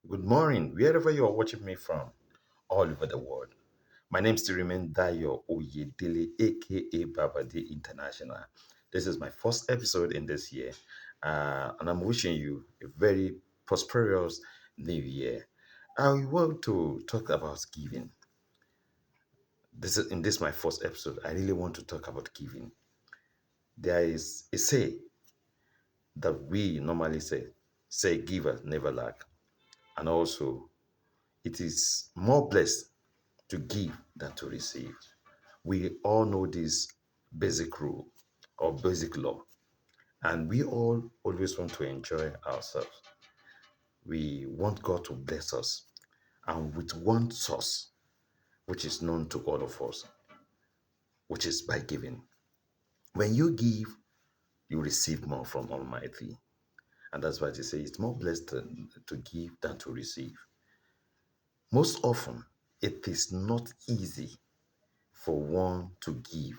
Good morning, wherever you are watching me from, all over the world. My name still remains Dayo Oyedele, aka Babadi International. This is my first episode in this year, and I'm wishing you a very prosperous new year. I want to talk about giving. In this my first episode. I really want to talk about giving. There is a say that we normally say givers never lack, and also it is more blessed to give than to receive. We all know this basic rule or basic law, and we all always want to enjoy ourselves. We want God to bless us, and with one source, which is known to all of us, which is by giving. When you give, you receive more from Almighty. And that's why they say it's more blessed to give than to receive. Most often, it is not easy for one to give.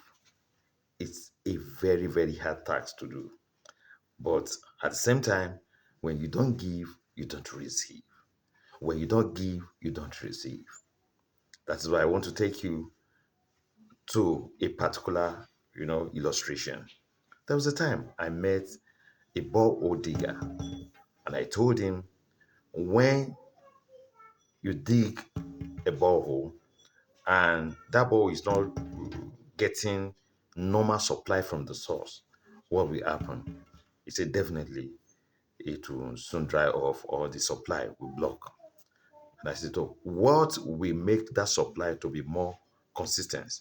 It's a very, very hard task to do. But at the same time, when you don't give, you don't receive. When you don't give, you don't receive. That's why I want to take you to a particular, illustration. There was a time I met a borehole digger, and I told him, when you dig a borehole and that borehole is not getting normal supply from the source, what will happen? He said, definitely it will soon dry off or the supply will block. And I said, oh, what will make that supply to be more consistent?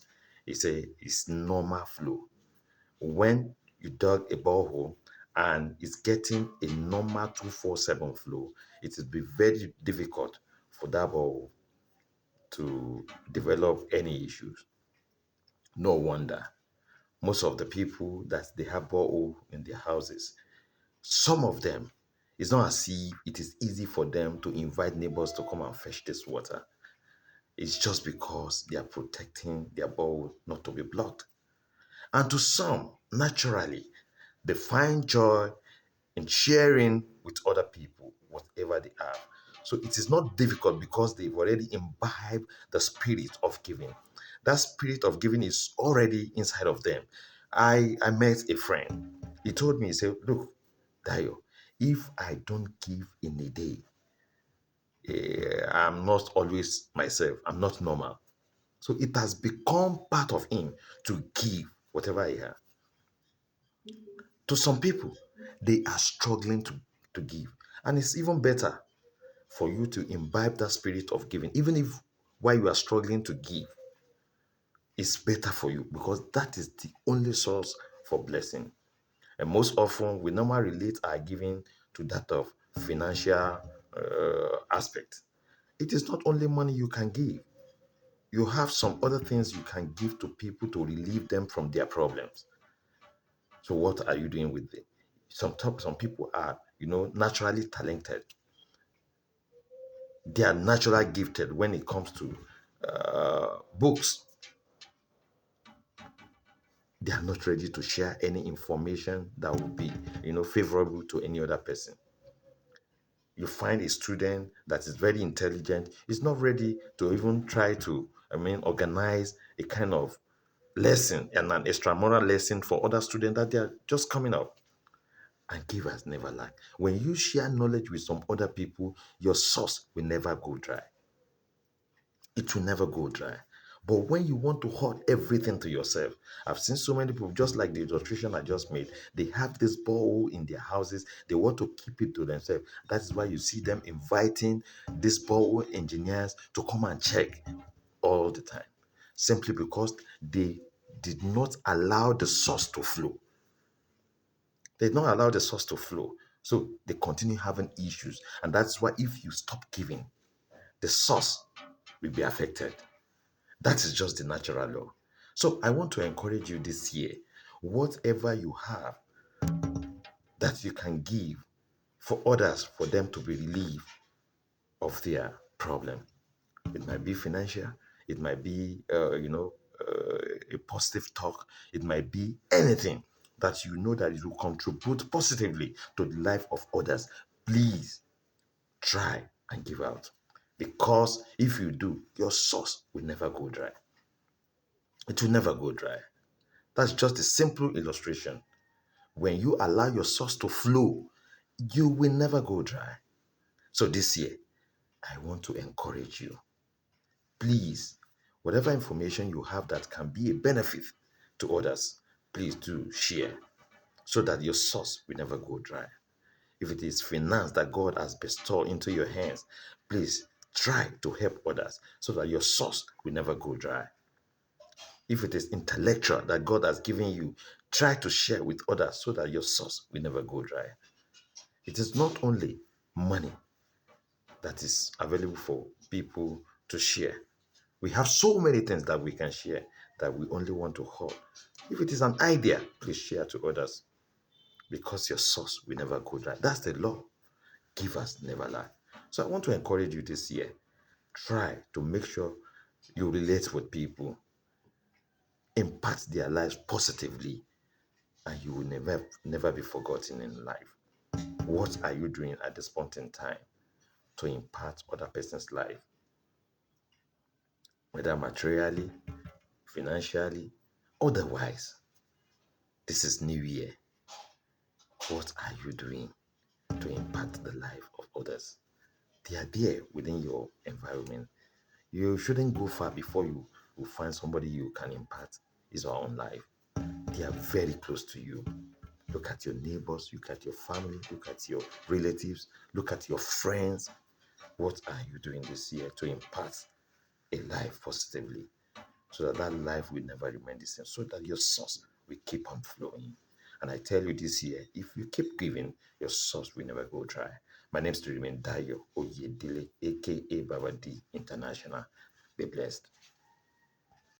He said, it's normal flow. When you dug a borehole and it's getting a normal 247 flow, it will be very difficult for that borehole to develop any issues. No wonder most of the people that they have borehole in their houses, some of them, it's not as if it is easy for them to invite neighbors to come and fetch this water. It's just because they are protecting their borehole not to be blocked. And to some, naturally, they find joy in sharing with other people whatever they have. So it is not difficult because they've already imbibed the spirit of giving. That spirit of giving is already inside of them. I met a friend. He told me, he said, look, Dayo, if I don't give in a day, I'm not always myself. I'm not normal. So it has become part of him to give whatever he has. To some people, they are struggling to give. And it's even better for you to imbibe that spirit of giving, even if while you are struggling to give, it's better for you because that is the only source for blessing. And most often, we normally relate our giving to that of financial aspect. It is not only money you can give. You have some other things you can give to people to relieve them from their problems. So what are you doing with it? Some people are, naturally talented. They are naturally gifted when it comes to books. They are not ready to share any information that would be, favorable to any other person. You find a student that is very intelligent is not ready to even try to, organize a kind of lesson and an extramural lesson for other students that they are just coming up. And givers never lack. When you share knowledge with some other people, your source will never go dry. It will never go dry. But when you want to hoard everything to yourself, I've seen so many people, just like the illustration I just made, they have this borehole in their houses, they want to keep it to themselves. That is why you see them inviting these borehole engineers to come and check all the time, simply because they did not allow the source to flow. They did not allow the source to flow. So they continue having issues. And that's why if you stop giving, the source will be affected. That is just the natural law. So I want to encourage you this year, whatever you have that you can give for others, for them to be relieved of their problem. It might be financial, it might be, a positive talk, it might be anything that you know that it will contribute positively to the life of others. Please try. and give out. Because if you do, your source will never go dry. It will never go dry. That's just a simple illustration. When you allow your source to flow, you will never go dry. So this year, I want to encourage you. Please, whatever information you have that can be a benefit to others, please do share so that your source will never go dry. If it is finance that God has bestowed into your hands, please try to help others so that your source will never go dry. If it is intellectual that God has given you, try to share with others so that your source will never go dry. It is not only money that is available for people to share. We have so many things that we can share that we only want to hold. If it is an idea, please share to others because your source will never go dry. That's the law. Givers never lie. So I want to encourage you this year. Try to make sure you relate with people, impact their lives positively, and you will never be forgotten in life. What are you doing at this point in time to impact other person's life? Whether materially, financially, otherwise. This is New Year. What are you doing to impact the life of others? They are there within your environment. You shouldn't go far before you will find somebody you can impact his or her own life. They are very close to you. Look at your neighbors, look at your family, look at your relatives, look at your friends. What are you doing this year to impact a life positively so that that life will never remain the same, so that your source will keep on flowing? And I tell you this year, if you keep giving, your source will never go dry. My name is to remain Dayo Oyedele, aka Baba D International. Be blessed.